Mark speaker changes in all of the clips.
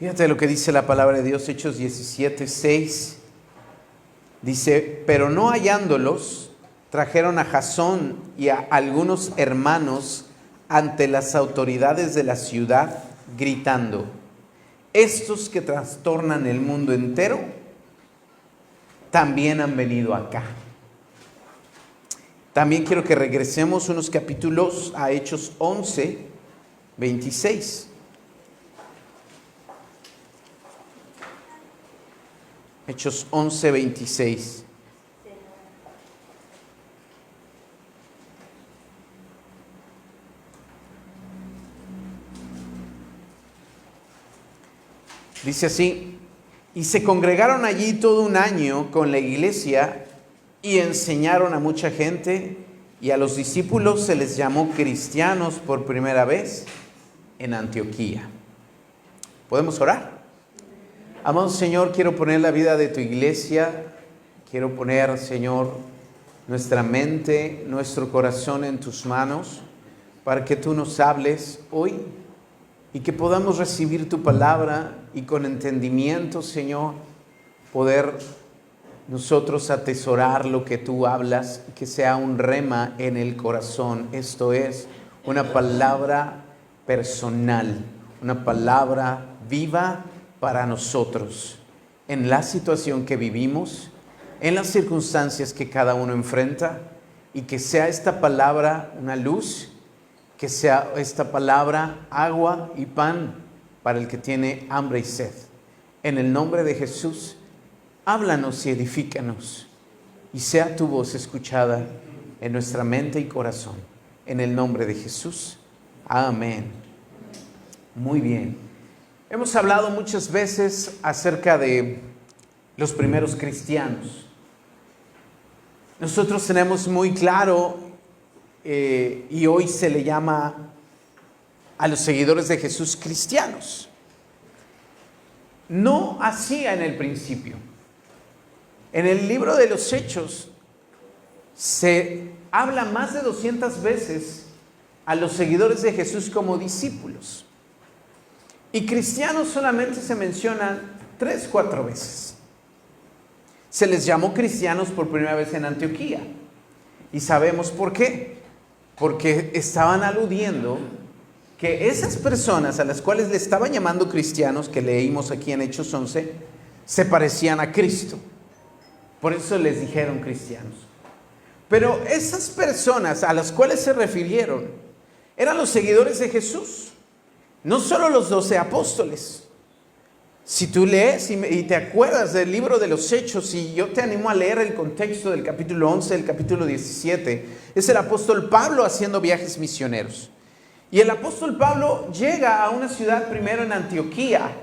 Speaker 1: Fíjate lo que dice la palabra de Dios, Hechos 17:6. Dice, pero no hallándolos, trajeron a Jasón y a algunos hermanos ante las autoridades de la ciudad, gritando, estos que trastornan el mundo entero, también han venido acá. También quiero que regresemos unos capítulos a Hechos 11:26. Hechos 11:26. Dice así, y se congregaron allí todo un año con la iglesia y enseñaron a mucha gente, y a los discípulos se les llamó cristianos por primera vez en Antioquía. ¿Podemos orar? Amado Señor, quiero poner la vida de tu iglesia, quiero poner, Señor, nuestra mente, nuestro corazón en tus manos, para que tú nos hables hoy y que podamos recibir tu palabra y con entendimiento, Señor, poder nosotros atesorar lo que tú hablas, que sea un rema en el corazón. Esto es una palabra personal, una palabra viva para nosotros, en la situación que vivimos, en las circunstancias que cada uno enfrenta, y que sea esta palabra una luz, que sea esta palabra agua y pan para el que tiene hambre y sed. En el nombre de Jesús, háblanos y edifícanos, y sea tu voz escuchada en nuestra mente y corazón. En el nombre de Jesús. Amén. Muy bien. Hemos hablado muchas veces acerca de los primeros cristianos. Nosotros tenemos muy claro, y hoy se le llama a los seguidores de Jesús cristianos. No así en el principio. En el libro de los Hechos se habla más de 200 veces a los seguidores de Jesús como discípulos. Y cristianos solamente se mencionan 3-4 veces. Se les llamó cristianos por primera vez en Antioquía. Y sabemos por qué. Porque estaban aludiendo que esas personas a las cuales le estaban llamando cristianos, que leímos aquí en Hechos 11, se parecían a Cristo. Por eso les dijeron cristianos. Pero esas personas a las cuales se refirieron eran los seguidores de Jesús. No solo los 12 apóstoles. Si tú lees y te acuerdas del libro de los Hechos, y yo te animo a leer el contexto del capítulo 11, del capítulo 17, es el apóstol Pablo haciendo viajes misioneros. Y el apóstol Pablo llega a una ciudad primero en Antioquía.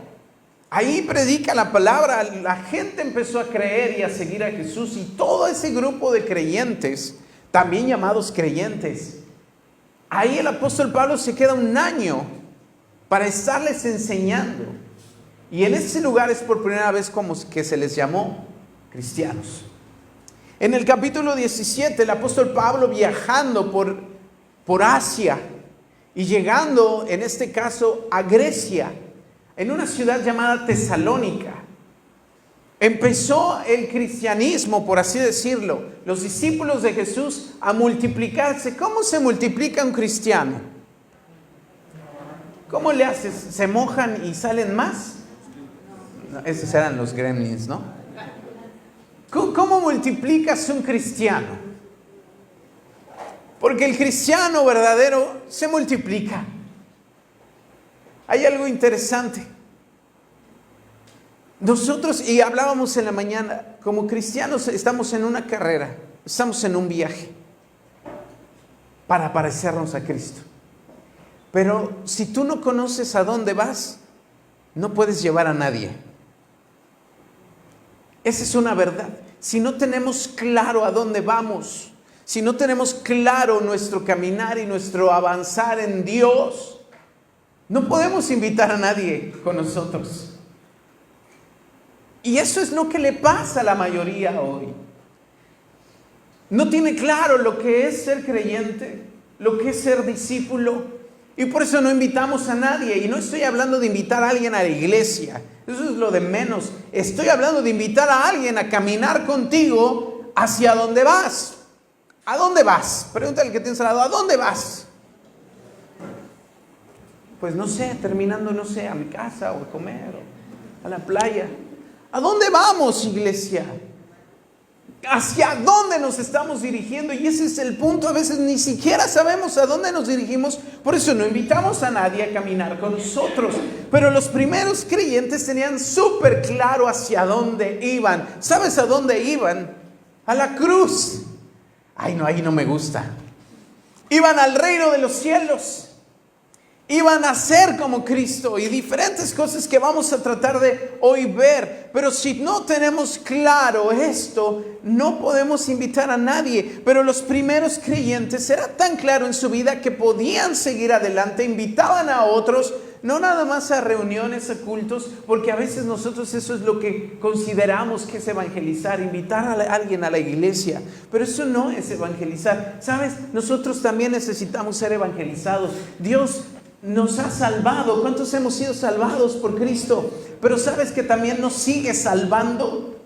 Speaker 1: Ahí predica la palabra, la gente empezó a creer y a seguir a Jesús, y todo ese grupo de creyentes, también llamados creyentes, ahí el apóstol Pablo se queda un año para estarles enseñando. Y en ese lugar es por primera vez como que se les llamó cristianos. En el capítulo 17, el apóstol Pablo viajando por Asia y llegando, en este caso, a Grecia, en una ciudad llamada Tesalónica, empezó el cristianismo, por así decirlo, los discípulos de Jesús a multiplicarse. ¿Cómo se multiplica un cristiano? ¿Cómo le haces? ¿Se mojan y salen más? No, esos eran los gremlins, ¿no? ¿Cómo multiplicas un cristiano? Porque el cristiano verdadero se multiplica. Hay algo interesante. Nosotros, y hablábamos en la mañana, como cristianos estamos en una carrera, estamos en un viaje para parecernos a Cristo. Pero si tú no conoces a dónde vas, no puedes llevar a nadie. Esa es una verdad. Si no tenemos claro a dónde vamos, si no tenemos claro nuestro caminar y nuestro avanzar en Dios, no podemos invitar a nadie con nosotros. Y eso es lo que le pasa a la mayoría hoy. No tiene claro lo que es ser creyente, lo que es ser discípulo. Y por eso no invitamos a nadie. Y no estoy hablando de invitar a alguien a la iglesia. Eso es lo de menos. Estoy hablando de invitar a alguien a caminar contigo hacia donde vas. ¿A dónde vas? Pregúntale al que tienes al lado, ¿a dónde vas? Pues no sé, terminando, no sé, a mi casa o a comer o a la playa. ¿A dónde vamos, iglesia? ¿Hacia dónde nos estamos dirigiendo? Y ese es el punto. A veces ni siquiera sabemos a dónde nos dirigimos. Por eso no invitamos a nadie a caminar con nosotros. Pero los primeros creyentes tenían súper claro hacia dónde iban. ¿Sabes a dónde iban? A la cruz. Ay, no, ahí no me gusta. Iban al reino de los cielos. Iban a ser como Cristo y diferentes cosas que vamos a tratar de hoy ver. Pero si no tenemos claro esto, no podemos invitar a nadie. Pero los primeros creyentes era tan claro en su vida que podían seguir adelante, invitaban a otros, no nada más a reuniones, a cultos, porque a veces nosotros eso es lo que consideramos que es evangelizar, invitar a alguien a la iglesia. Pero eso no es evangelizar. ¿Sabes? Nosotros también necesitamos ser evangelizados. Dios nos ha salvado. ¿Cuántos hemos sido salvados por Cristo? Pero ¿sabes que también nos sigue salvando?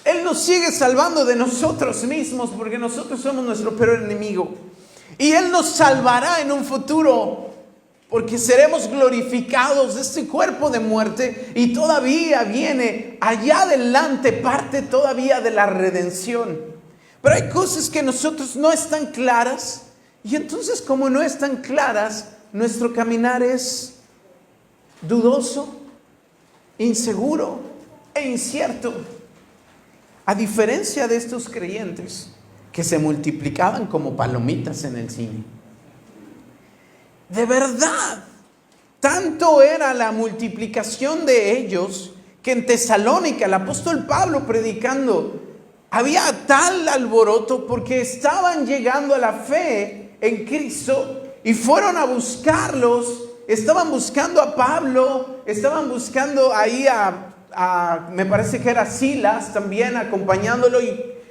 Speaker 1: Él nos sigue salvando de nosotros mismos, porque nosotros somos nuestro peor enemigo. Y Él nos salvará en un futuro, porque seremos glorificados de este cuerpo de muerte. Y todavía viene allá adelante parte todavía de la redención. Pero hay cosas que nosotros no están claras. Y entonces, como no están claras, nuestro caminar es dudoso, inseguro e incierto. A diferencia de estos creyentes que se multiplicaban como palomitas en el cine. De verdad, tanto era la multiplicación de ellos que en Tesalónica el apóstol Pablo predicando, había tal alboroto porque estaban llegando a la fe en Cristo. Y fueron a buscarlos, estaban buscando a Pablo, estaban buscando ahí me parece que era Silas también acompañándolo.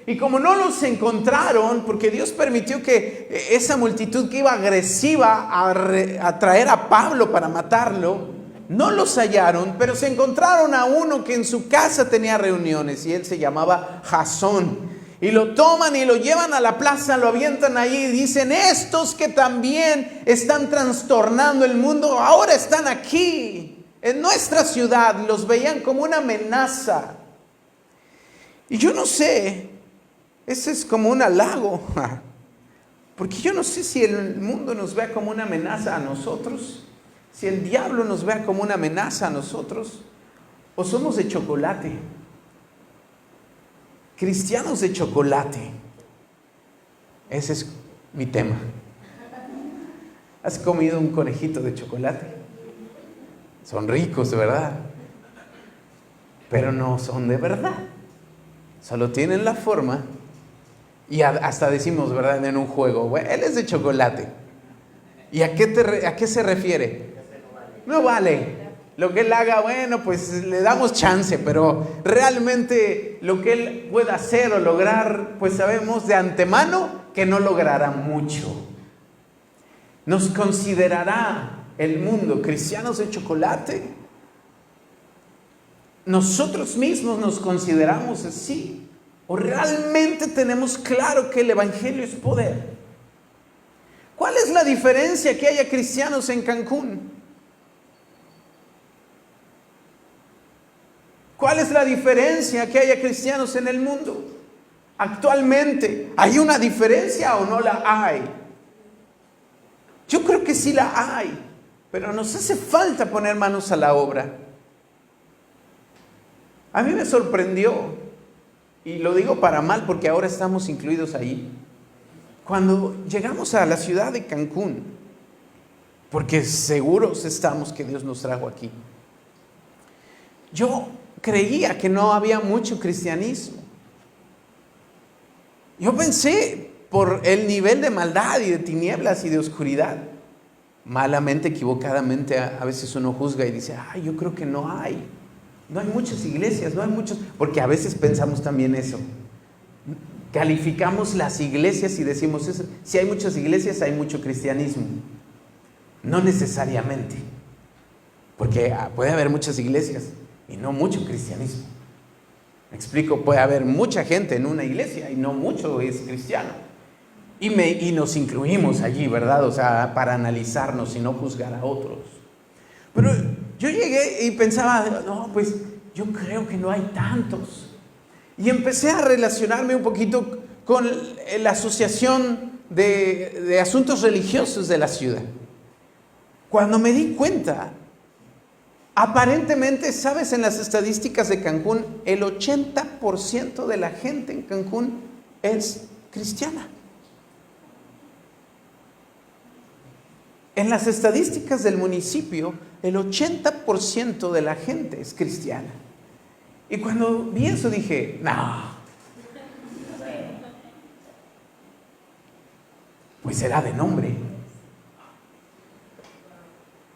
Speaker 1: Y como no los encontraron, porque Dios permitió que esa multitud que iba agresiva a traer a Pablo para matarlo, no los hallaron, pero se encontraron a uno que en su casa tenía reuniones y él se llamaba Jasón. Y lo toman y lo llevan a la plaza, lo avientan ahí y dicen, estos que también están trastornando el mundo, ahora están aquí, en nuestra ciudad. Los veían como una amenaza. Y yo no sé, ese es como un halago, porque yo no sé si el mundo nos vea como una amenaza a nosotros, si el diablo nos vea como una amenaza a nosotros, o somos de chocolate. Cristianos de chocolate. Ese es mi tema. ¿Has comido un conejito de chocolate? Son ricos, de verdad. Pero no son de verdad. Solo tienen la forma. Y hasta decimos, ¿verdad? En un juego, bueno, él es de chocolate. ¿Y a qué se refiere? No vale. Lo que él haga, bueno, pues le damos chance, pero realmente lo que él pueda hacer o lograr, pues sabemos de antemano que no logrará mucho. Nos considerará el mundo cristianos de chocolate. Nosotros mismos nos consideramos así. ¿O realmente tenemos claro que el evangelio es poder? ¿Cuál es la diferencia que haya cristianos en Cancún? ¿Cuál es la diferencia que haya cristianos en el mundo? Actualmente, ¿hay una diferencia o no la hay? Yo creo que sí la hay, pero nos hace falta poner manos a la obra. A mí me sorprendió, y lo digo para mal porque ahora estamos incluidos ahí, cuando llegamos a la ciudad de Cancún, porque seguros estamos que Dios nos trajo aquí. Yo creía que no había mucho cristianismo. Yo pensé por el nivel de maldad y de tinieblas y de oscuridad. Malamente, equivocadamente, a veces uno juzga y dice, ay, yo creo que no hay muchas iglesias, no hay muchos, porque a veces pensamos también eso. Calificamos las iglesias y decimos eso. Si hay muchas iglesias, hay mucho cristianismo. No necesariamente, porque puede haber muchas iglesias y no mucho cristianismo. Me explico, puede haber mucha gente en una iglesia y no mucho es cristiano. Y nos incluimos allí, ¿verdad? O sea, para analizarnos y no juzgar a otros. Pero yo llegué y pensaba, no, pues yo creo que no hay tantos. Y empecé a relacionarme un poquito con la Asociación de Asuntos Religiosos de la ciudad. Cuando me di cuenta, aparentemente, ¿sabes? En las estadísticas de Cancún, el 80% de la gente en Cancún es cristiana. En las estadísticas del municipio, el 80% de la gente es cristiana. Y cuando vi eso dije, no, pues será de nombre.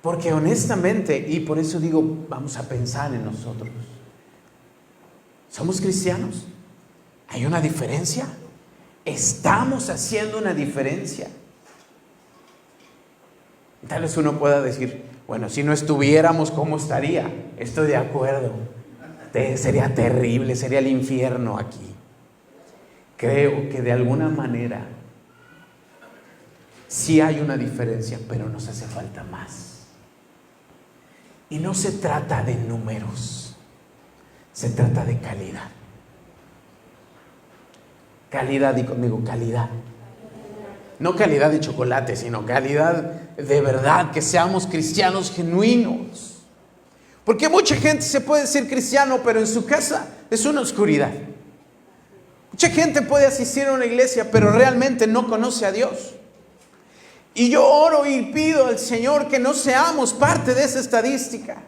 Speaker 1: Porque honestamente, y por eso digo, vamos a pensar en nosotros. ¿Somos cristianos? ¿Hay una diferencia? ¿Estamos haciendo una diferencia? Tal vez uno pueda decir, bueno, si no estuviéramos, ¿cómo estaría? Estoy de acuerdo. Sería terrible, sería el infierno aquí. Creo que de alguna manera sí hay una diferencia, pero nos hace falta más. Y no se trata de números, se trata de calidad. Calidad, di conmigo, calidad. No calidad de chocolate, sino calidad de verdad, que seamos cristianos genuinos. Porque mucha gente se puede decir cristiano, pero en su casa es una oscuridad. Mucha gente puede asistir a una iglesia, pero realmente no conoce a Dios. Y yo oro y pido al Señor que no seamos parte de esa estadística.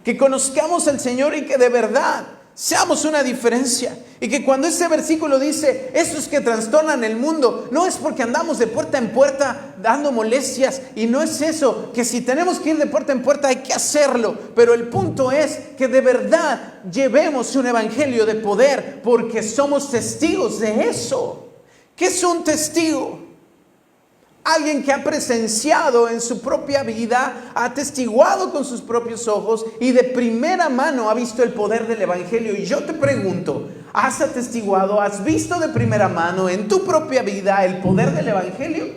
Speaker 1: Que conozcamos al Señor y que de verdad seamos una diferencia. Y que cuando ese versículo dice, esos que trastornan el mundo, no es porque andamos de puerta en puerta dando molestias. Y no es eso, que si tenemos que ir de puerta en puerta hay que hacerlo. Pero el punto es que de verdad llevemos un evangelio de poder, porque somos testigos de eso. ¿Qué es un testigo? Alguien que ha presenciado en su propia vida, ha atestiguado con sus propios ojos y de primera mano ha visto el poder del evangelio. Y yo te pregunto, ¿has atestiguado, has visto de primera mano en tu propia vida el poder del evangelio?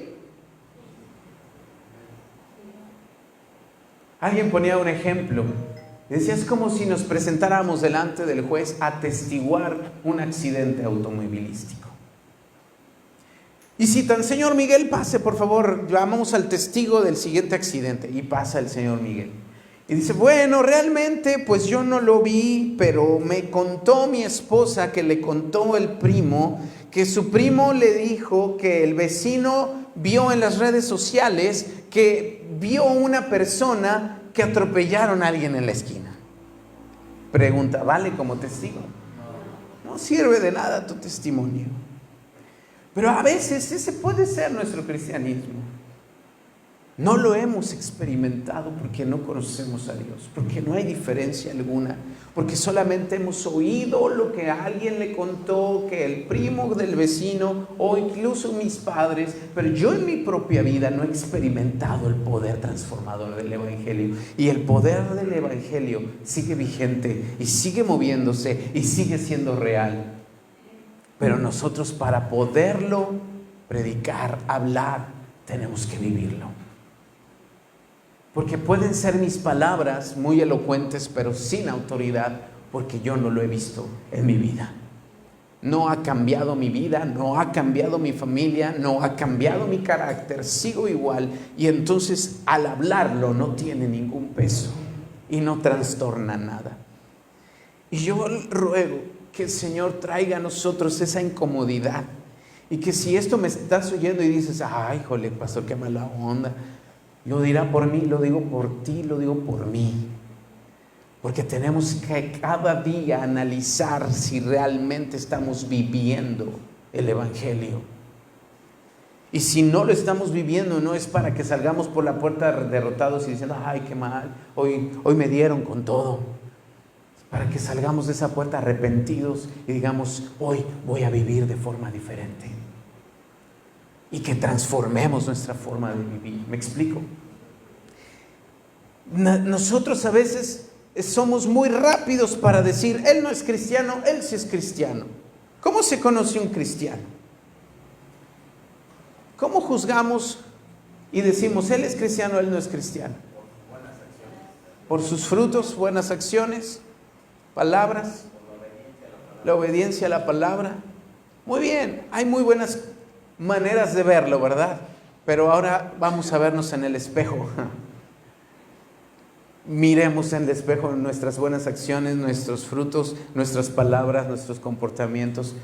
Speaker 1: Alguien ponía un ejemplo. Decía, es como si nos presentáramos delante del juez a atestiguar un accidente automovilístico. Y si tan señor Miguel, pase por favor, llamamos al testigo del siguiente accidente. Y pasa el señor Miguel. Y dice, bueno, realmente pues yo no lo vi, pero me contó mi esposa que le contó el primo, que su primo le dijo que el vecino vio en las redes sociales que vio una persona que atropellaron a alguien en la esquina. Pregunta, ¿vale como testigo? No sirve de nada tu testimonio. Pero a veces ese puede ser nuestro cristianismo. No lo hemos experimentado porque no conocemos a Dios, porque no hay diferencia alguna, porque solamente hemos oído lo que alguien le contó, que el primo del vecino o incluso mis padres, pero yo en mi propia vida no he experimentado el poder transformador del evangelio. Y el poder del evangelio sigue vigente y sigue moviéndose y sigue siendo real. Pero nosotros, para poderlo predicar, hablar, tenemos que vivirlo. Porque pueden ser mis palabras muy elocuentes, pero sin autoridad, porque yo no lo he visto en mi vida. No ha cambiado mi vida, no ha cambiado mi familia, no ha cambiado mi carácter, sigo igual. Y entonces al hablarlo no tiene ningún peso y no trastorna nada. Y yo ruego que el Señor traiga a nosotros esa incomodidad. Y que si esto me estás oyendo y dices, ay, jole, pastor, qué mala onda. Lo dirá por mí, lo digo por ti, lo digo por mí. Porque tenemos que cada día analizar si realmente estamos viviendo el evangelio. Y si no lo estamos viviendo, no es para que salgamos por la puerta derrotados y diciendo, ay, qué mal, hoy me dieron con todo. Para que salgamos de esa puerta arrepentidos y digamos, hoy voy a vivir de forma diferente. Y que transformemos nuestra forma de vivir. ¿Me explico? Nosotros a veces somos muy rápidos para decir, él no es cristiano, él sí es cristiano. ¿Cómo se conoce un cristiano? ¿Cómo juzgamos y decimos, él es cristiano, él no es cristiano? Por sus frutos, buenas acciones, palabras, la obediencia a la palabra. Muy bien, hay muy buenas maneras de verlo, ¿verdad? Pero ahora vamos a vernos en el espejo. Miremos en el espejo nuestras buenas acciones, nuestros frutos, nuestras palabras, nuestros comportamientos.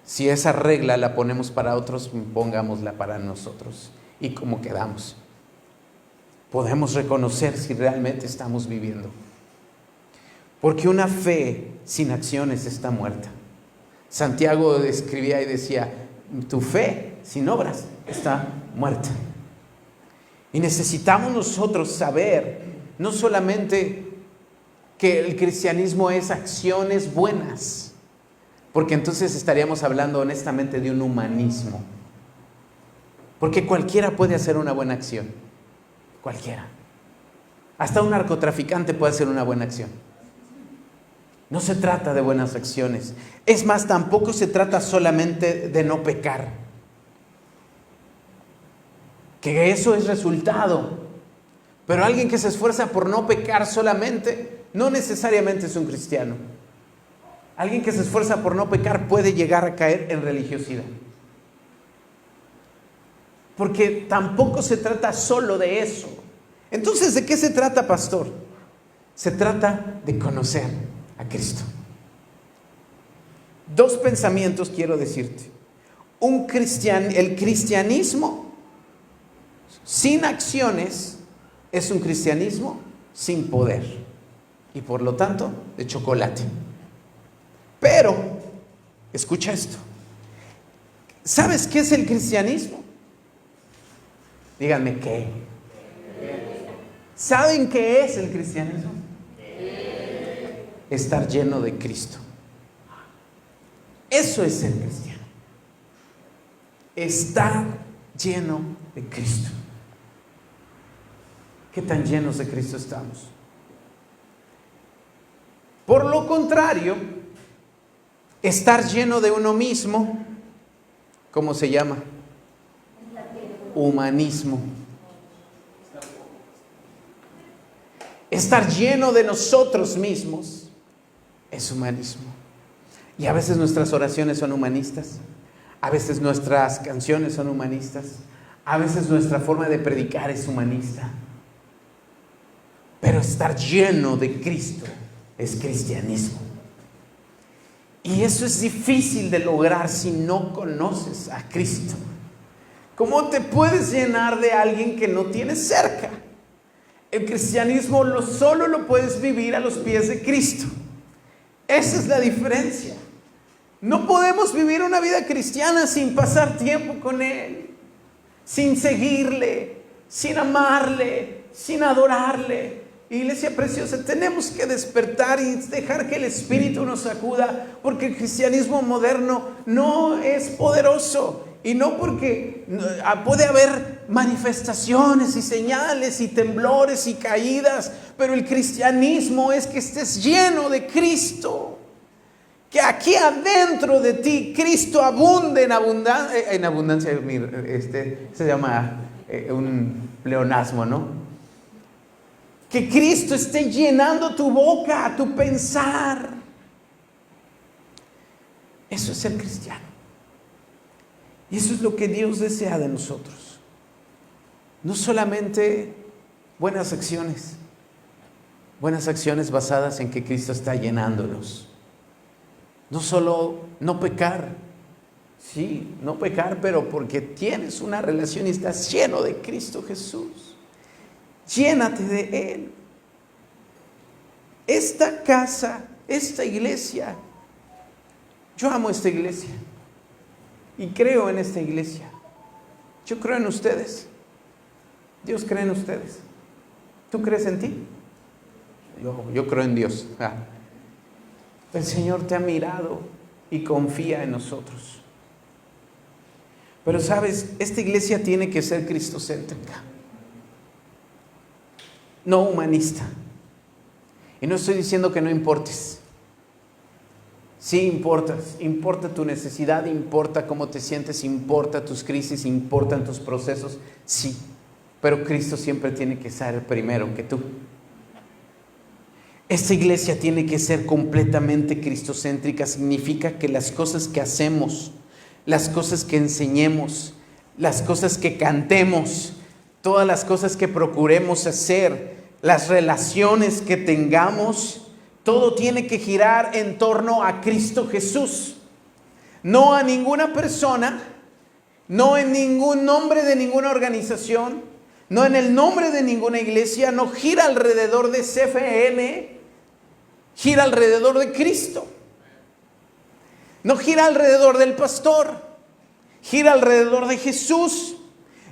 Speaker 1: Si esa regla la ponemos para otros, pongámosla para nosotros. ¿Y cómo quedamos? Podemos reconocer si realmente estamos viviendo. Porque una fe sin acciones está muerta. Santiago escribía y decía, tu fe sin obras está muerta. Y necesitamos nosotros saber no solamente que el cristianismo es acciones buenas, porque entonces estaríamos hablando honestamente de un humanismo. Porque cualquiera puede hacer una buena acción. Cualquiera. Hasta un narcotraficante puede hacer una buena acción. No se trata de buenas acciones. Es más, tampoco se trata solamente de no pecar. Que eso es resultado. Pero alguien que se esfuerza por no pecar solamente, no necesariamente es un cristiano. Alguien que se esfuerza por no pecar puede llegar a caer en religiosidad. Porque tampoco se trata solo de eso. Entonces, ¿de qué se trata, pastor? Se trata de conocer a Cristo. Dos pensamientos quiero decirte. El cristianismo sin acciones es un cristianismo sin poder y por lo tanto de chocolate. Pero, escucha esto. ¿Sabes qué es el cristianismo? Díganme qué. ¿Saben qué es el cristianismo? Estar lleno de Cristo. Eso es ser cristiano. Estar lleno de Cristo. ¿Qué tan llenos de Cristo estamos? Por lo contrario, estar lleno de uno mismo, ¿cómo se llama? Humanismo. Estar lleno de nosotros mismos es humanismo. Y a veces nuestras oraciones son humanistas, a veces nuestras canciones son humanistas, a veces nuestra forma de predicar es humanista. Pero estar lleno de Cristo es cristianismo. Y eso es difícil de lograr si no conoces a Cristo. ¿Cómo te puedes llenar de alguien que no tienes cerca? El cristianismo solo lo puedes vivir a los pies de Cristo. Esa es la diferencia. No podemos vivir una vida cristiana sin pasar tiempo con Él, sin seguirle, sin amarle, sin adorarle. Iglesia preciosa, tenemos que despertar y dejar que el Espíritu nos sacuda, porque el cristianismo moderno no es poderoso. Y no porque puede haber manifestaciones y señales y temblores y caídas, pero el cristianismo es que estés lleno de Cristo. Que aquí adentro de ti Cristo abunde en abundancia. Se llama un pleonasmo, ¿no? Que Cristo esté llenando tu boca, tu pensar. Eso es ser cristiano. Y eso es lo que Dios desea de nosotros. No solamente buenas acciones basadas en que Cristo está llenándonos. No solo no pecar, sí, no pecar, pero porque tienes una relación y estás lleno de Cristo Jesús. Llénate de Él. Esta casa, esta iglesia, yo amo esta iglesia y creo en esta iglesia. Yo creo en ustedes. Dios cree en ustedes. ¿Tú crees en ti? Yo creo en Dios. El Señor te ha mirado y confía en nosotros. Pero sabes, esta iglesia tiene que ser cristocéntrica. no humanista. Y no estoy diciendo que no importes. Sí importas, importa tu necesidad, importa cómo te sientes, importa tus crisis, importan tus procesos, sí. Pero Cristo siempre tiene que ser primero que tú. Esta iglesia tiene que ser completamente cristocéntrica. Significa que las cosas que hacemos, las cosas que enseñemos, las cosas que cantemos, todas las cosas que procuremos hacer, las relaciones que tengamos, todo tiene que girar en torno a Cristo Jesús. No a ninguna persona, no en ningún nombre de ninguna organización, no en el nombre de ninguna iglesia, no gira alrededor de CFN, gira alrededor de Cristo. No gira alrededor del pastor, gira alrededor de Jesús.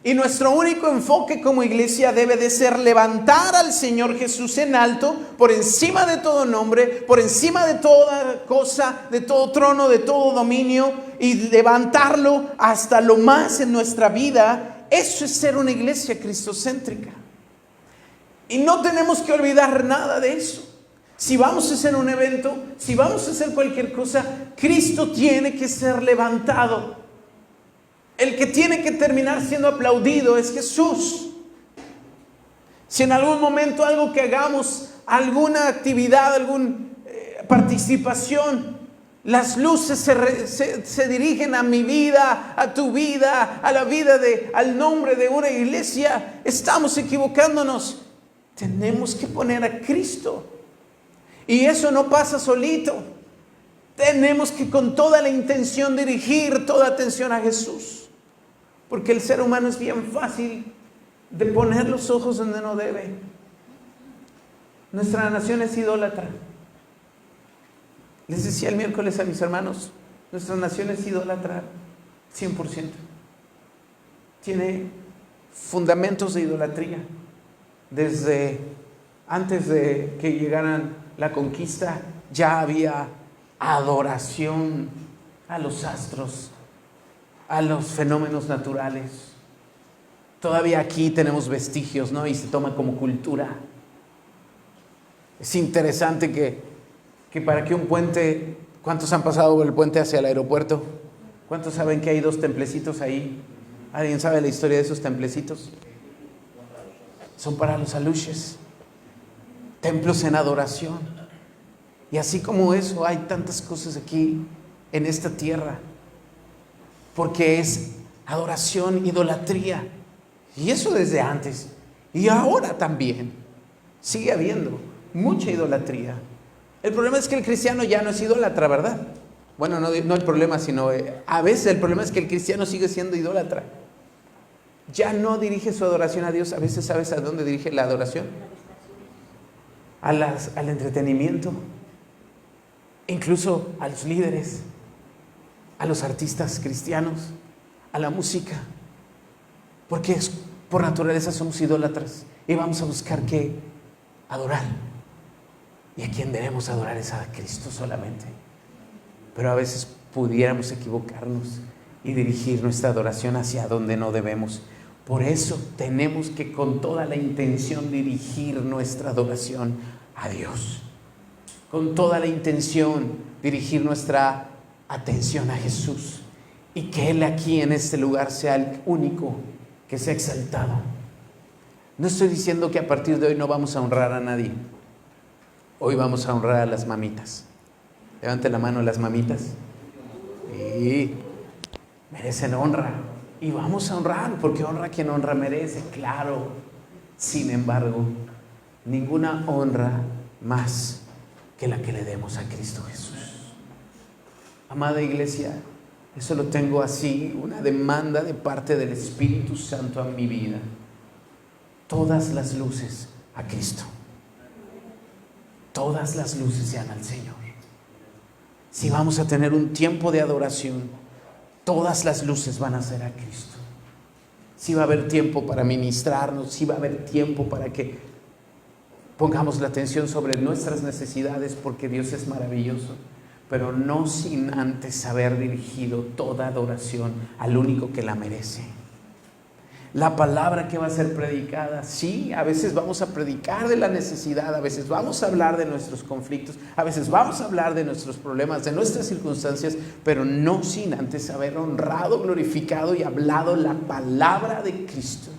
Speaker 1: Y nuestro único enfoque como iglesia debe de ser levantar al Señor Jesús en alto, por encima de todo nombre, por encima de toda cosa, de todo trono, de todo dominio, y levantarlo hasta lo más en nuestra vida. Eso es ser una iglesia cristocéntrica. Y no tenemos que olvidar nada de eso. Si vamos a hacer un evento, si vamos a hacer cualquier cosa, Cristo tiene que ser levantado. El que tiene que terminar siendo aplaudido es Jesús. Si en algún momento algo que hagamos, alguna actividad, alguna participación, las luces se dirigen a mi vida, a tu vida, a la vida al nombre de una iglesia, estamos equivocándonos. Tenemos que poner a Cristo. Y eso no pasa solito. Tenemos que con toda la intención dirigir toda atención a Jesús. Porque el ser humano es bien fácil de poner los ojos donde no debe. Nuestra nación es idólatra. Les decía el miércoles a mis hermanos, nuestra nación es idólatra 100%. Tiene fundamentos de idolatría. Desde antes de que llegaran la conquista, ya había adoración a los astros, a los fenómenos naturales. Todavía aquí tenemos vestigios, ¿no? Y se toma como cultura. Es interesante que para que un puente, ¿cuántos han pasado por el puente hacia el aeropuerto? ¿Cuántos saben que hay 2 templecitos ahí? ¿Alguien sabe la historia de esos templecitos? Son para los aluches, templos en adoración. Y así como eso, hay tantas cosas aquí en esta tierra, porque es adoración, idolatría. Y eso desde antes. Y ahora también sigue habiendo mucha idolatría. El problema es que el cristiano ya no es idólatra, ¿verdad? Bueno, no el problema, sino a veces el problema es que el cristiano sigue siendo idólatra. Ya no dirige su adoración a Dios. A veces, ¿sabes a dónde dirige la adoración? Al entretenimiento, incluso a los líderes, a los artistas cristianos, a la música, porque por naturaleza somos idólatras y vamos a buscar qué adorar, y a quien debemos adorar es a Cristo solamente. Pero a veces pudiéramos equivocarnos y dirigir nuestra adoración hacia donde no debemos. Por eso tenemos que con toda la intención dirigir nuestra adoración a Dios. Con toda la intención dirigir nuestra atención a Jesús. Y que Él aquí en este lugar sea el único que sea exaltado. No estoy diciendo que a partir de hoy no vamos a honrar a nadie. Hoy vamos a honrar a las mamitas. Levanten la mano las mamitas. Y merecen honra. Y vamos a honrar, porque honra quien honra merece, claro. Sin embargo, ninguna honra más que la que le demos a Cristo Jesús. Amada iglesia, eso lo tengo así, una demanda de parte del Espíritu Santo a mi vida. Todas las luces a Cristo. Todas las luces sean al Señor. Si vamos a tener un tiempo de adoración, todas las luces van a ser a Cristo. Si va a haber tiempo para ministrarnos, si va a haber tiempo para que pongamos la atención sobre nuestras necesidades, porque Dios es maravilloso, pero no sin antes haber dirigido toda adoración al único que la merece. la palabra que va a ser predicada. Sí, a veces vamos a predicar de la necesidad, a veces vamos a hablar de nuestros conflictos, a veces vamos a hablar de nuestros problemas, de nuestras circunstancias, pero no sin antes haber honrado, glorificado y hablado la palabra de Cristo.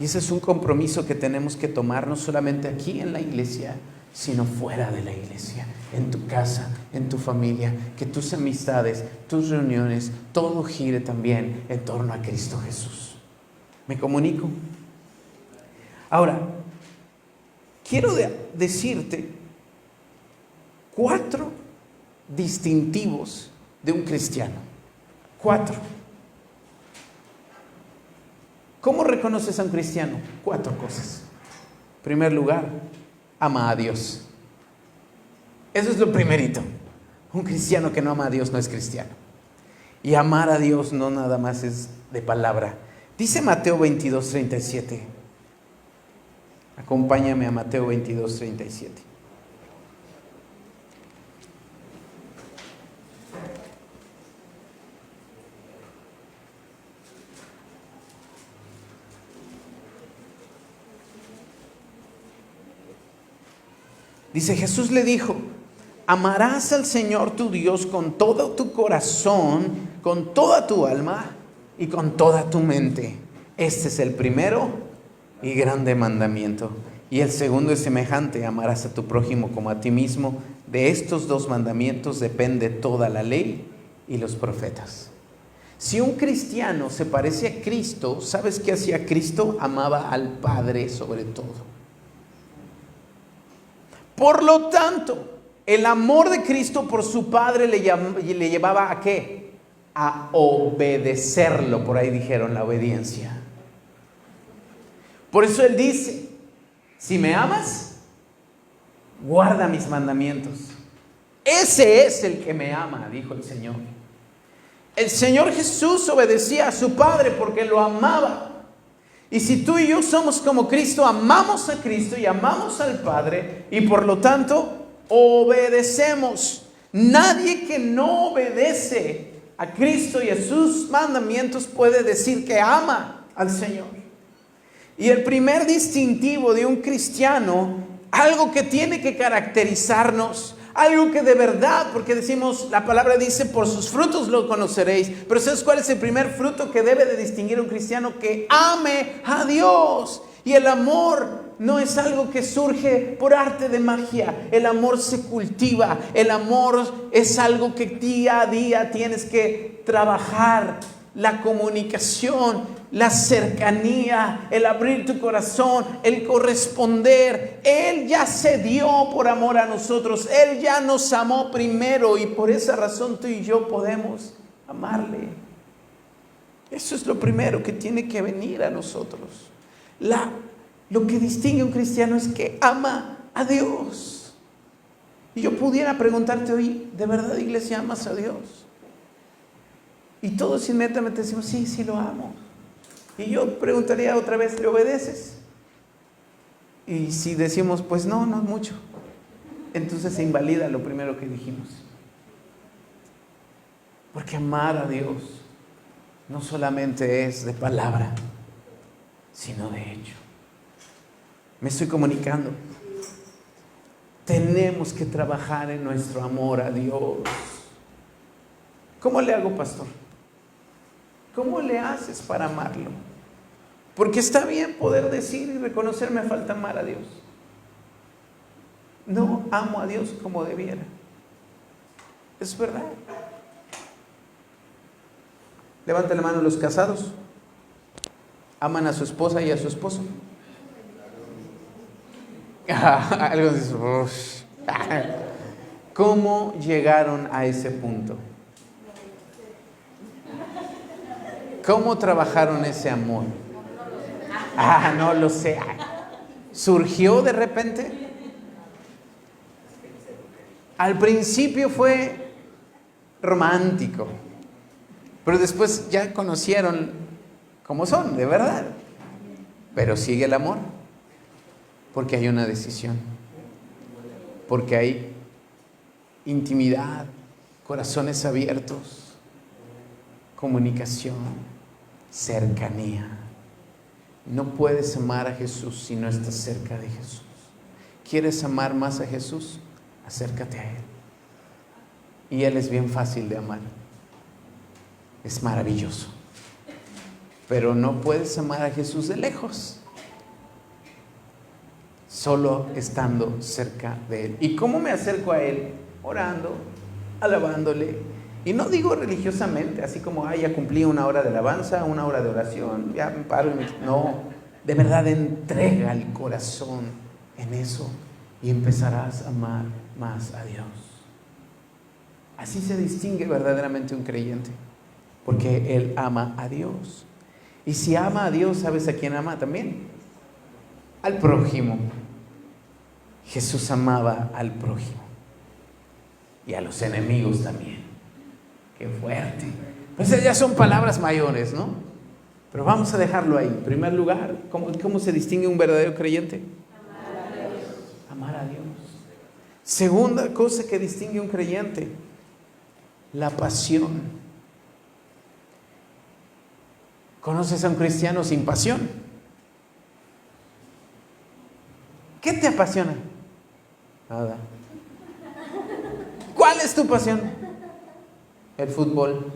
Speaker 1: Y ese es un compromiso que tenemos que tomar no solamente aquí en la iglesia, sino fuera de la iglesia, en tu casa, en tu familia, que tus amistades, tus reuniones, todo gire también en torno a Cristo Jesús. ¿Me comunico? Ahora, quiero decirte 4 distintivos de un cristiano. 4. ¿Cómo reconoces a un cristiano? 4 cosas. En primer lugar, ama a Dios. Eso es lo primerito. Un cristiano que no ama a Dios no es cristiano. Y amar a Dios no nada más es de palabra. Dice Mateo 22:37. Acompáñame a Mateo 22:37. Dice, Jesús le dijo, amarás al Señor tu Dios con todo tu corazón, con toda tu alma y con toda tu mente. Este es el primero y grande mandamiento. Y el segundo es semejante, amarás a tu prójimo como a ti mismo. De estos 2 mandamientos depende toda la ley y los profetas. Si un cristiano se parece a Cristo, ¿sabes qué hacía Cristo? Amaba al Padre sobre todo. Por lo tanto, el amor de Cristo por su Padre le llevaba ¿a qué? A obedecerlo. Por ahí dijeron la obediencia. Por eso Él dice, si me amas, guarda mis mandamientos. Ese es el que me ama, dijo el Señor. El Señor Jesús obedecía a su Padre porque lo amaba. Y si tú y yo somos como Cristo, amamos a Cristo y amamos al Padre, y por lo tanto obedecemos. Nadie que no obedece a Cristo y a sus mandamientos puede decir que ama al Señor. Y el primer distintivo de un cristiano, algo que tiene que caracterizarnos, algo que de verdad, porque decimos, la palabra dice, por sus frutos lo conoceréis. Pero ¿sabes cuál es el primer fruto que debe de distinguir a un cristiano? Que ame a Dios. Y el amor no es algo que surge por arte de magia. El amor se cultiva. El amor es algo que día a día tienes que trabajar. La comunicación, la cercanía, el abrir tu corazón, el corresponder. Él ya se dio por amor a nosotros. Él ya nos amó primero y por esa razón tú y yo podemos amarle. Eso es lo primero que tiene que venir a nosotros. Lo que distingue a un cristiano es que ama a Dios. Y yo pudiera preguntarte hoy, ¿de verdad, iglesia, amas a Dios? Y todos inmediatamente decimos, sí lo amo. Y yo preguntaría otra vez, ¿le obedeces? Y si decimos, pues no mucho, entonces se invalida lo primero que dijimos. Porque amar a Dios no solamente es de palabra, sino de hecho. Me estoy comunicando. Tenemos que trabajar en nuestro amor a Dios. ¿Cómo le hago, pastor? ¿Cómo le haces para amarlo? Porque está bien poder decir y reconocer, me falta amar a Dios. No amo a Dios como debiera. Es verdad. Levanten la mano los casados. ¿Aman a su esposa y a su esposo? Algo dice, ¿cómo llegaron a ese punto? ¿Cómo trabajaron ese amor? No lo sé. ¿Surgió de repente? Al principio fue romántico, pero después ya conocieron cómo son, de verdad. Pero sigue el amor, porque hay una decisión, porque hay intimidad, corazones abiertos, comunicación. cercanía. No puedes amar a Jesús si no estás cerca de Jesús. ¿Quieres amar más a Jesús? Acércate a Él. Y Él es bien fácil de amar. Es maravilloso. Pero no puedes amar a Jesús de lejos, solo estando cerca de Él. ¿Y cómo me acerco a Él? Orando, alabándole. Y no digo religiosamente, así como, ya cumplí una hora de alabanza, una hora de oración, ya me paro. No, de verdad entrega el corazón en eso y empezarás a amar más a Dios. Así se distingue verdaderamente un creyente, porque él ama a Dios. Y si ama a Dios, ¿sabes a quién ama también? Al prójimo. Jesús amaba al prójimo y a los enemigos también. Qué fuerte. Pues ya son palabras mayores, ¿no? Pero vamos a dejarlo ahí. En primer lugar, ¿cómo se distingue un verdadero creyente? Amar a Dios. Amar a Dios. Segunda cosa que distingue un creyente, la pasión. ¿Conoces a un cristiano sin pasión? ¿Qué te apasiona? Nada. ¿Cuál es tu pasión? El fútbol.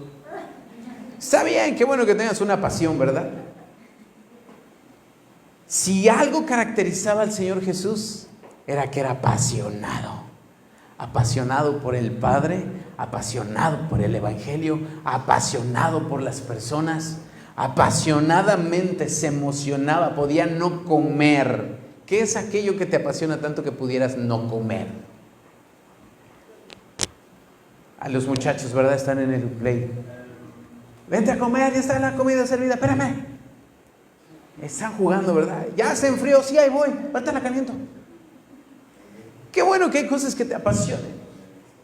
Speaker 1: Está bien, qué bueno que tengas una pasión, ¿verdad? Si algo caracterizaba al Señor Jesús, era que era apasionado. Apasionado por el Padre, apasionado por el Evangelio, apasionado por las personas. Apasionadamente se emocionaba, podía no comer. ¿Qué es aquello que te apasiona tanto que pudieras no comer? A los muchachos, ¿verdad? Están en el play. Vente a comer, ya está la comida servida, espérame. Están jugando, ¿verdad? Ya se enfrió, sí, ahí voy, ahorita la caliento. Qué bueno que hay cosas que te apasionen,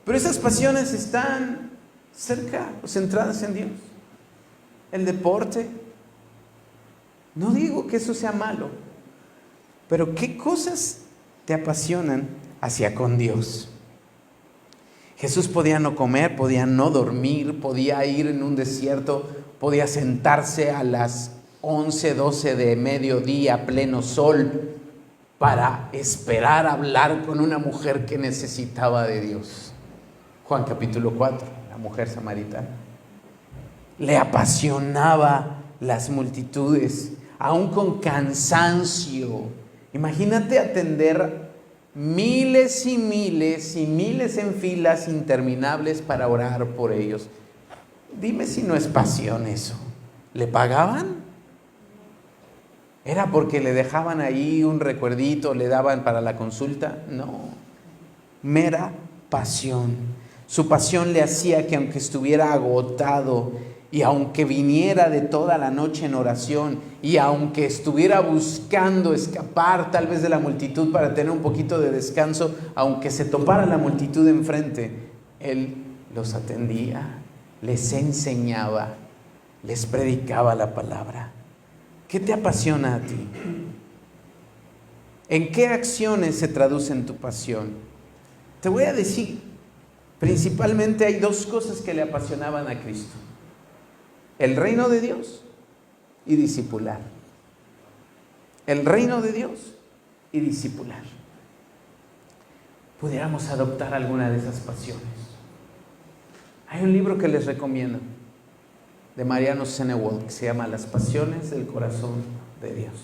Speaker 1: pero esas pasiones están cerca o centradas en Dios. El deporte, no digo que eso sea malo, pero ¿qué cosas te apasionan hacia con Dios? Jesús podía no comer, podía no dormir, podía ir en un desierto, podía sentarse a las 11, 12 de mediodía a pleno sol para esperar hablar con una mujer que necesitaba de Dios. Juan capítulo 4, la mujer samaritana. Le apasionaba las multitudes, aún con cansancio. Imagínate atender miles y miles y miles en filas interminables para orar por ellos. Dime si no es pasión eso. ¿Le pagaban? ¿Era porque le dejaban ahí un recuerdito, le daban para la consulta? No, mera pasión. Su pasión le hacía que aunque estuviera agotado y aunque viniera de toda la noche en oración y aunque estuviera buscando escapar tal vez de la multitud para tener un poquito de descanso, aunque se topara la multitud enfrente, él los atendía, les enseñaba, les predicaba la palabra. ¿Qué te apasiona a ti? ¿En qué acciones se traduce tu pasión? Te voy a decir, principalmente hay dos cosas que le apasionaban a Cristo: el reino de Dios y discipular. El reino de Dios y discipular. Pudiéramos adoptar alguna de esas pasiones. Hay un libro que les recomiendo de Mariano Senewald que se llama Las pasiones del corazón de Dios.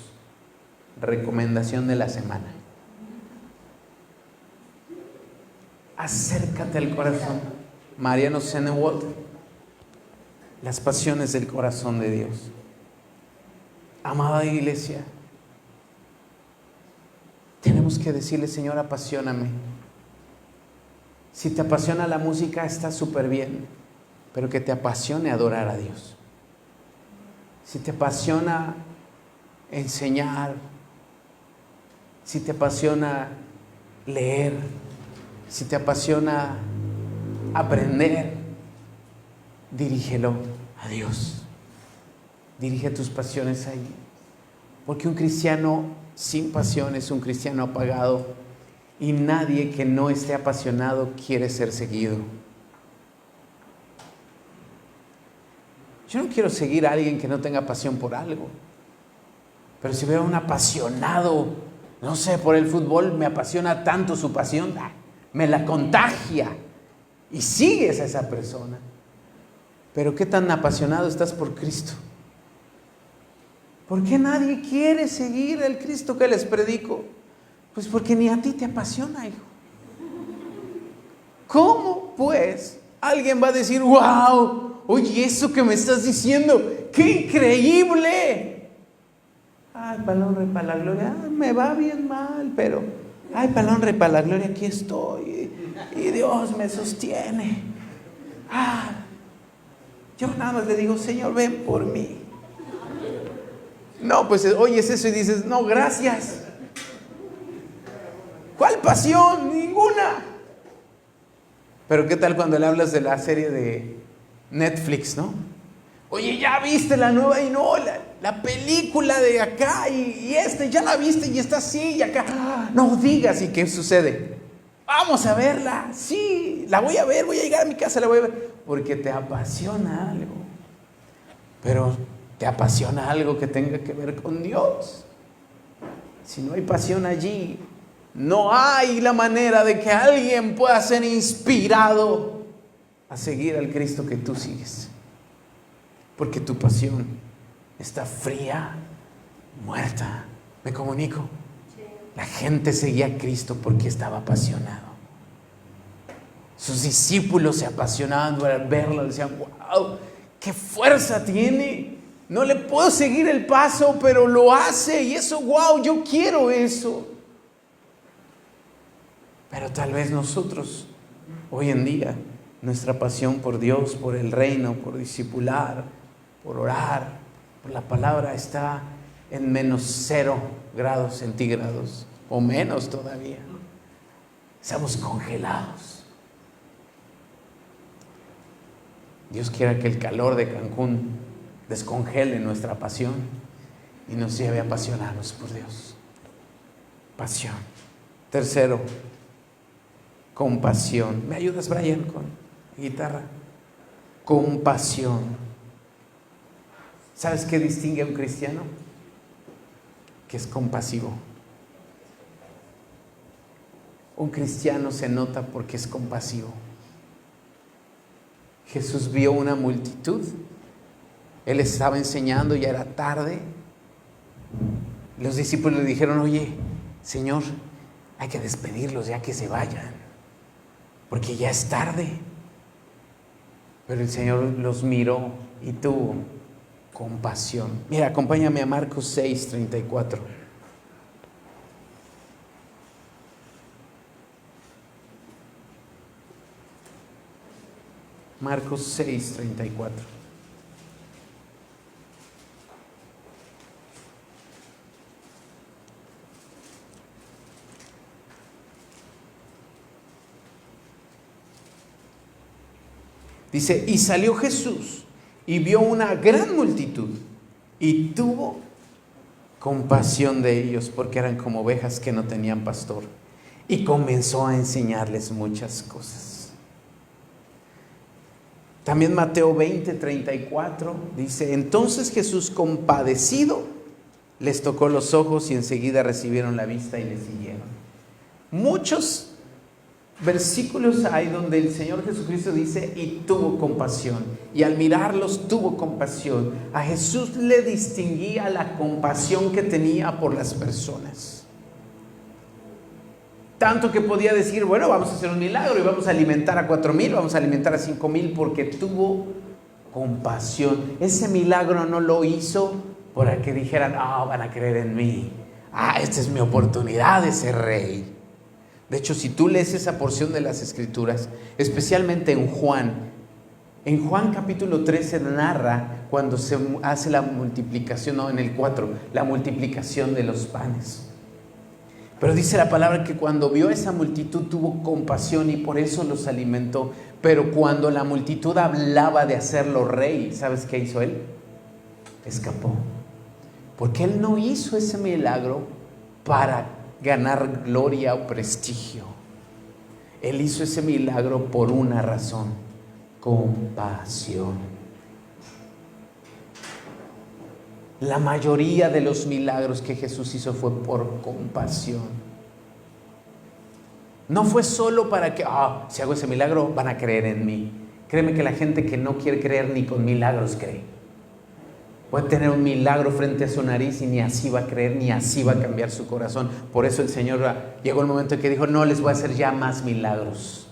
Speaker 1: Recomendación de la semana. Acércate al corazón. Mariano Senewald, las pasiones del corazón de Dios. Amada iglesia, tenemos que decirle: Señor, apasioname. Si te apasiona la música, está súper bien, pero que te apasione adorar a Dios. Si te apasiona enseñar, si te apasiona leer, si te apasiona aprender, dirígelo a Dios. Dirige tus pasiones ahí. Porque un cristiano sin pasión es un cristiano apagado, y nadie que no esté apasionado quiere ser seguido. Yo no quiero seguir a alguien que no tenga pasión por algo. Pero si veo a un apasionado, no sé, por el fútbol, me apasiona tanto su pasión, me la contagia y sigues a esa persona. Pero ¿qué tan apasionado estás por Cristo? ¿Por qué nadie quiere seguir el Cristo que les predico? Pues porque ni a ti te apasiona, hijo. ¿Cómo, pues, alguien va a decir, wow, oye, eso que me estás diciendo, qué increíble? Ay, para la honra y para la gloria, me va bien mal, pero, ay, para la honra y para la gloria, aquí estoy, y Dios me sostiene. Yo nada más le digo, Señor, ven por mí. No, pues oyes eso y dices, no, gracias. ¿Cuál pasión? Ninguna. Pero ¿qué tal cuando le hablas de la serie de Netflix, no? Oye, ¿ya viste la nueva? Y no, la película de acá y ya la viste y está así y acá. No digas, ¿y qué sucede? Vamos a verla. Sí, la voy a ver, voy a llegar a mi casa, la voy a ver. Porque te apasiona algo. Pero te apasiona algo que tenga que ver con Dios. Si no hay pasión allí, no hay la manera de que alguien pueda ser inspirado a seguir al Cristo que tú sigues. Porque tu pasión está fría, muerta. ¿Me comunico? La gente seguía a Cristo porque estaba apasionado. Sus discípulos se apasionaban al verlo, decían, wow, qué fuerza tiene. No le puedo seguir el paso, pero lo hace y eso, wow, yo quiero eso. Pero tal vez nosotros, hoy en día, nuestra pasión por Dios, por el reino, por discipular, por orar, por la palabra está en menos 0 grados centígrados o menos todavía. Estamos congelados. Dios quiera que el calor de Cancún descongele nuestra pasión y nos lleve a apasionarnos por Dios. Pasión. Tercero, compasión. ¿Me ayudas, Brian, con guitarra? Compasión. ¿Sabes qué distingue a un cristiano? Que es compasivo. Un cristiano se nota porque es compasivo. Jesús vio una multitud. Él estaba enseñando, ya era tarde. Los discípulos le dijeron, oye, Señor, hay que despedirlos ya que se vayan, porque ya es tarde. Pero el Señor los miró y tuvo compasión. Mira, acompáñame a Marcos 6:34. Marcos 6:34. Dice, y salió Jesús y vio una gran multitud y tuvo compasión de ellos porque eran como ovejas que no tenían pastor, y comenzó a enseñarles muchas cosas. También Mateo 20:34 dice, entonces Jesús, compadecido, les tocó los ojos y enseguida recibieron la vista y le siguieron. Muchos versículos hay donde el Señor Jesucristo dice, y tuvo compasión, y al mirarlos tuvo compasión. A Jesús le distinguía la compasión que tenía por las personas. Tanto que podía decir, bueno, vamos a hacer un milagro y vamos a alimentar a 4,000, vamos a alimentar a 5,000, porque tuvo compasión. Ese milagro no lo hizo para que dijeran, van a creer en mí. Esta es mi oportunidad de ser rey. De hecho, si tú lees esa porción de las Escrituras, especialmente en Juan capítulo 13 narra cuando se hace la multiplicación, no, en el 4, la multiplicación de los panes. Pero dice la palabra que cuando vio esa multitud tuvo compasión y por eso los alimentó. Pero cuando la multitud hablaba de hacerlo rey, ¿sabes qué hizo él? Escapó. Porque él no hizo ese milagro para ganar gloria o prestigio. Él hizo ese milagro por una razón: compasión. La mayoría de los milagros que Jesús hizo fue por compasión. No fue solo para que, si hago ese milagro van a creer en mí. Créeme que la gente que no quiere creer ni con milagros cree. Puede tener un milagro frente a su nariz y ni así va a creer, ni así va a cambiar su corazón. Por eso el Señor llegó el momento en que dijo, no les voy a hacer ya más milagros.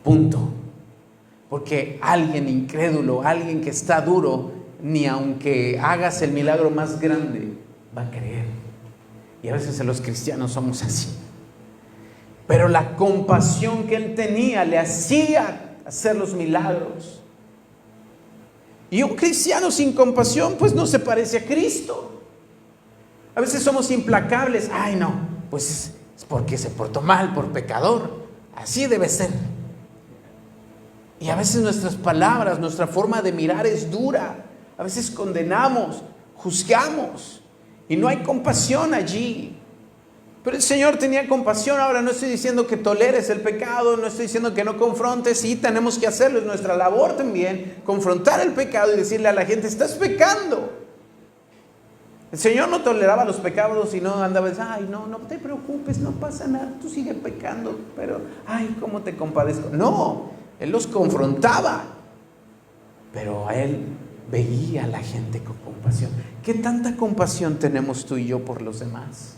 Speaker 1: Punto. Porque alguien incrédulo, alguien que está duro, ni aunque hagas el milagro más grande, va a creer. Y a veces los cristianos somos así. Pero la compasión que él tenía le hacía hacer los milagros. Y un cristiano sin compasión pues no se parece a Cristo. A veces somos implacables. Ay no, pues es porque se portó mal, por pecador. Así debe ser. Y a veces nuestras palabras, nuestra forma de mirar es dura. A veces condenamos, juzgamos y no hay compasión allí. Pero el Señor tenía compasión. Ahora no estoy diciendo que toleres el pecado, no estoy diciendo que no confrontes. Sí, tenemos que hacerlo, es nuestra labor también, confrontar el pecado y decirle a la gente, estás pecando. El Señor no toleraba los pecados y no andaba, ay, no te preocupes, no pasa nada, tú sigue pecando, pero, ay, cómo te compadezco. No, Él los confrontaba, pero a Él veía a la gente con compasión. ¿Qué tanta compasión tenemos tú y yo por los demás?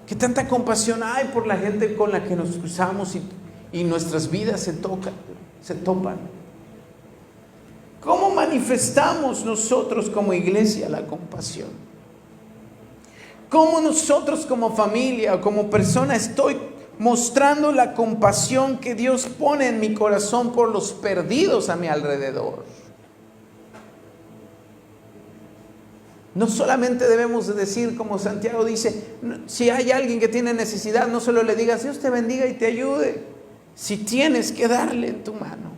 Speaker 1: ¿Qué tanta compasión hay por la gente con la que nos cruzamos y nuestras vidas se topan? ¿Cómo manifestamos nosotros como iglesia la compasión? ¿Cómo nosotros como familia o como persona estoy mostrando la compasión que Dios pone en mi corazón por los perdidos a mi alrededor? No solamente debemos de decir, como Santiago dice, si hay alguien que tiene necesidad, no solo le digas, Dios te bendiga y te ayude. Si tienes que darle en tu mano.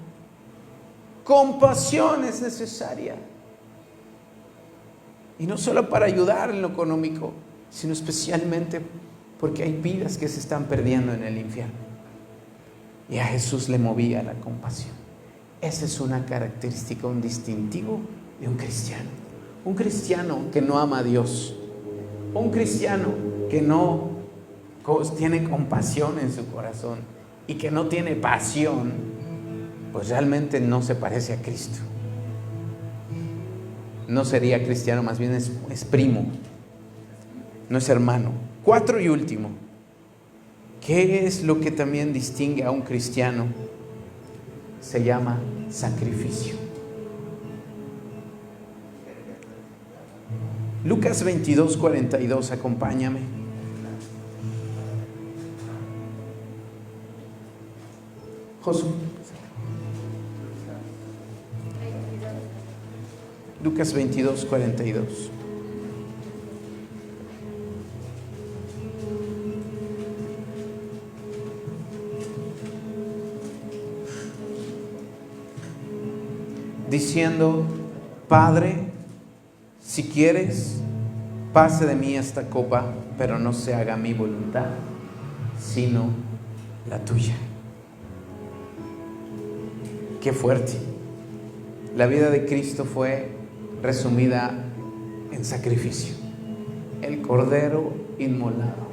Speaker 1: Compasión es necesaria. Y no solo para ayudar en lo económico, sino especialmente porque hay vidas que se están perdiendo en el infierno. Y a Jesús le movía la compasión. Esa es una característica, un distintivo de un cristiano. Un cristiano que no ama a Dios, un cristiano que no tiene compasión en su corazón y que no tiene pasión, pues realmente no se parece a Cristo. No sería cristiano, más bien es primo, no es hermano. 4 y último, ¿qué es lo que también distingue a un cristiano? Se llama sacrificio. Lucas 22, 42, acompáñame. Josué. Lucas 22, 42. Diciendo, Padre, si quieres, pase de mí esta copa, pero no se haga mi voluntad, sino la tuya. Qué fuerte. La vida de Cristo fue resumida en sacrificio. El cordero inmolado.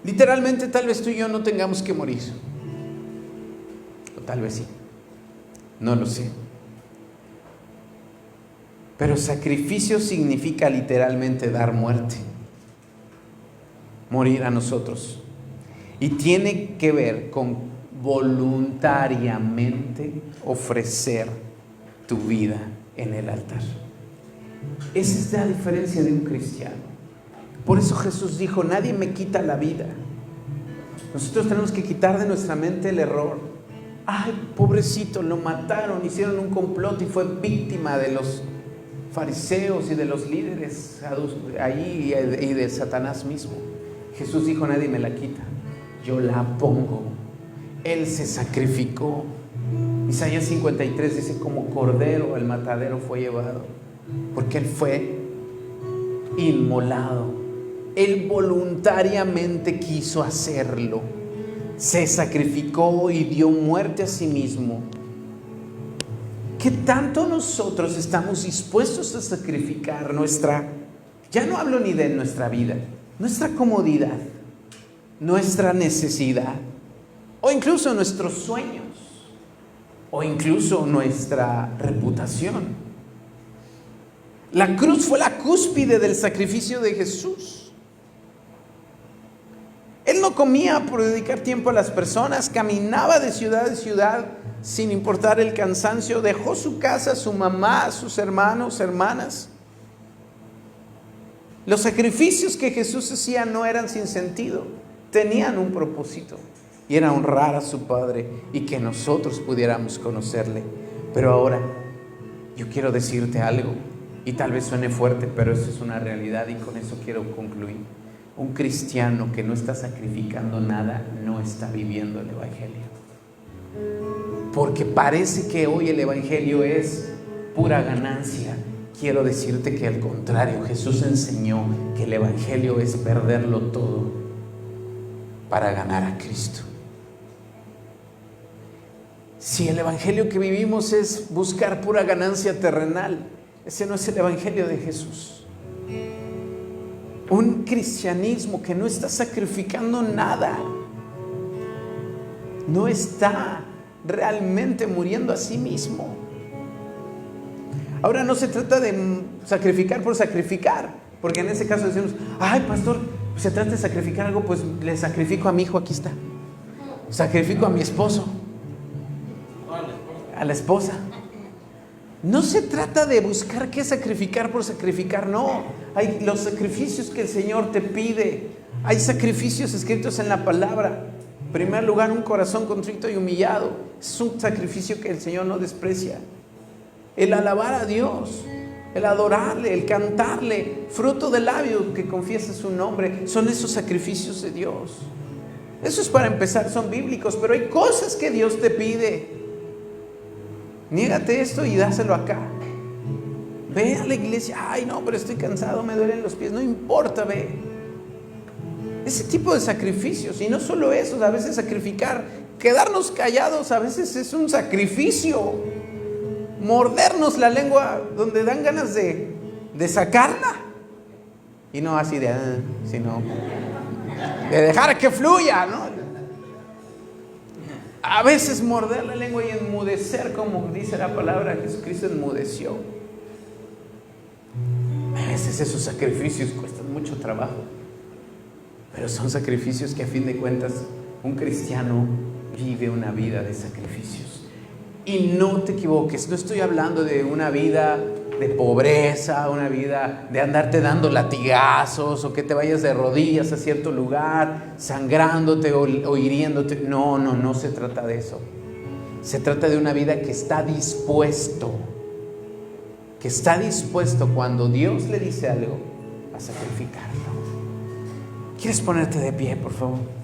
Speaker 1: Literalmente, tal vez tú y yo no tengamos que morir. O tal vez sí. No lo sé. Pero sacrificio significa literalmente dar muerte, morir a nosotros. Y tiene que ver con voluntariamente ofrecer tu vida en el altar. Esa es la diferencia de un cristiano. Por eso Jesús dijo, nadie me quita la vida. Nosotros tenemos que quitar de nuestra mente el error. Ay, pobrecito, lo mataron, hicieron un complot y fue víctima de los fariseos y de los líderes ahí y de Satanás mismo. Jesús dijo, nadie me la quita, yo la pongo. Él se sacrificó. Isaías 53 dice, como cordero al matadero fue llevado, porque Él fue inmolado. Él voluntariamente quiso hacerlo. Se sacrificó y dio muerte a sí mismo. ¿Qué tanto nosotros estamos dispuestos a sacrificar ya no hablo ni de nuestra vida, nuestra comodidad, nuestra necesidad, o incluso nuestros sueños, o incluso nuestra reputación? La cruz fue la cúspide del sacrificio de Jesús. Él no comía por dedicar tiempo a las personas, caminaba de ciudad en ciudad sin importar el cansancio, dejó su casa, su mamá, sus hermanos, hermanas. Los sacrificios que Jesús hacía no eran sin sentido, tenían un propósito, y era honrar a su Padre y que nosotros pudiéramos conocerle. Pero ahora yo quiero decirte algo, y tal vez suene fuerte, pero eso es una realidad, y con eso quiero concluir. Un cristiano que no está sacrificando nada no está viviendo el Evangelio. Porque parece que hoy el Evangelio es pura ganancia. Quiero decirte que al contrario, Jesús enseñó que el Evangelio es perderlo todo para ganar a Cristo. Si el Evangelio que vivimos es buscar pura ganancia terrenal, ese no es el Evangelio de Jesús. Un cristianismo que no está sacrificando nada, no está realmente muriendo a sí mismo. Ahora no se trata de sacrificar por sacrificar, porque en ese caso decimos, ay pastor, se trata de sacrificar algo, pues le sacrifico a mi hijo, aquí está. Sacrifico a mi esposo, a la esposa. No se trata de buscar qué sacrificar por sacrificar, no. Hay los sacrificios que el Señor te pide. Hay sacrificios escritos en la palabra. En primer lugar, un corazón contrito y humillado. Es un sacrificio que el Señor no desprecia. El alabar a Dios, el adorarle, el cantarle, fruto del labio que confiesa su nombre, son esos sacrificios de Dios. Eso es para empezar, son bíblicos, pero hay cosas que Dios te pide. Niégate esto y dáselo acá. Ve a la iglesia, ay no, pero estoy cansado, me duelen los pies, no importa, ve. Ese tipo de sacrificios, y no solo eso, a veces sacrificar, quedarnos callados a veces es un sacrificio. Mordernos la lengua donde dan ganas de sacarla, y no así de sino de dejar que fluya, ¿no? A veces morder la lengua y enmudecer, como dice la palabra, Jesucristo enmudeció. A veces esos sacrificios cuestan mucho trabajo, pero son sacrificios que a fin de cuentas un cristiano vive una vida de sacrificios. Y no te equivoques, no estoy hablando de una vida de pobreza, una vida de andarte dando latigazos o que te vayas de rodillas a cierto lugar, sangrándote o hiriéndote. No se trata de eso. Se trata de una vida que está dispuesto cuando Dios le dice algo a sacrificarlo. ¿Quieres ponerte de pie, por favor?